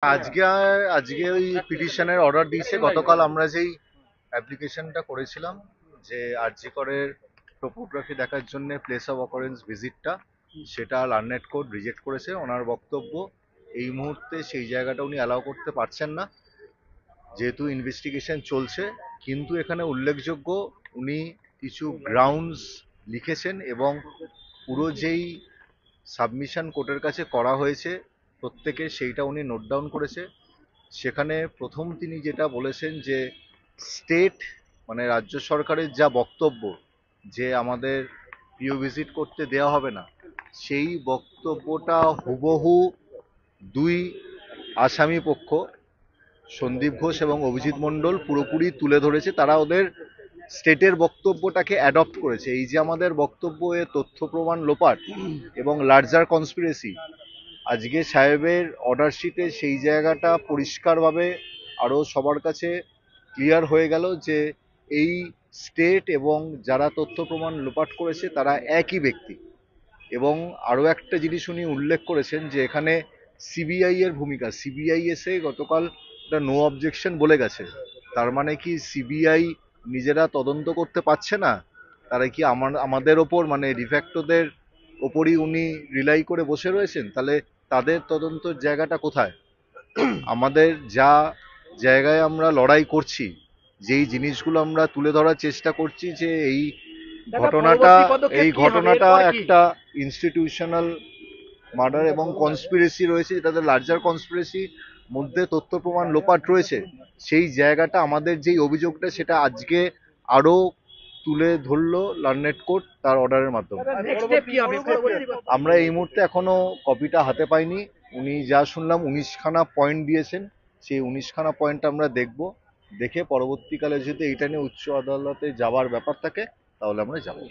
আজকে আজকে ওই পিটিশনের অর্ডার দিয়েছে। গতকাল আমরা যেই অ্যাপ্লিকেশনটা করেছিলাম যে আরজি করের টোপোগ্রাফি দেখার জন্য প্লেস অফ অকারেন্স ভিজিটটা, সেটা লার্নেড কোর্ট রিজেক্ট করেছে। ওনার বক্তব্য, এই মুহূর্তে সেই জায়গাটা উনি অ্যালাউ করতে পারছেন না যেহেতু ইনভেস্টিগেশন চলছে। কিন্তু এখানে উল্লেখযোগ্য, উনি কিছু গ্রাউন্ডস লিখেছেন এবং পুরো যেই সাবমিশন কোর্টের কাছে করা হয়েছে প্রত্যেকে সেইটা উনি নোট ডাউন করেছে। সেখানে প্রথম তিনি যেটা বলেছেন যে স্টেট মানে রাজ্য সরকারের যা বক্তব্য যে আমাদের পিও ভিজিট করতে দেওয়া হবে না, সেই বক্তব্যটা হুবহু দুই আসামি পক্ষ সন্দীপ ঘোষ এবং অভিজিৎ মণ্ডল পুরোপুরি তুলে ধরেছে। তারা ওদের স্টেটের বক্তব্যটাকে অ্যাডপ্ট করেছে। এই যে আমাদের বক্তব্য এ তথ্য প্রমাণ লোপাট এবং লার্জার কনস্পিরেসি, আজকে সাহেবের অর্ডার শিটে সেই জায়গাটা পরিষ্কারভাবে আরও সবার কাছে ক্লিয়ার হয়ে গেল যে এই স্টেট এবং যারা তথ্য প্রমাণ লোপাট করেছে তারা একই ব্যক্তি। এবং আরও একটা জিনিস উনি উল্লেখ করেছেন যে এখানে সিবিআই এর ভূমিকা। সিবিআই এসে গতকাল একটা নো অবজেকশন বলে গেছে। তার মানে কি সিবিআই নিজেরা তদন্ত করতে পারছে না? তারা কি আমাদের ওপর মানে ডিফ্যাক্টোদের ওপরই উনি রিলাই করে বসে রয়েছেন? তাহলে তাদের তদন্তর জায়গাটা কোথায়? আমাদের যা জায়গায় আমরা লড়াই করছি, যেই জিনিসগুলো আমরা তুলে ধরার চেষ্টা করছি যে ঘটনাটা এই ঘটনাটা একটা ইনস্টিটিউশনাল মার্ডার এবং কনস্পিরেসি রয়েছে, এটাতে লার্জার কনস্পিরেসি মধ্যে তথ্য প্রমাণ লোপাট রয়েছে। সেই জায়গাটা আমাদের যেই অভিযোগটা সেটা আজকে আরো তুলে ধরলো লার্নেড কোর্ট তার অর্ডারের মাধ্যমে। আমরা এই মুহূর্তে এখনো কপিটা হাতে পাইনি। উনি যা শুনলাম 19খানা পয়েন্ট দিয়েছেন, সেই 19খানা পয়েন্ট আমরা দেখব। দেখে পরবর্তীকালে যদি এইটা নিয়ে উচ্চ আদালতে যাওয়ার ব্যাপার থাকে তাহলে আমরা যাবো।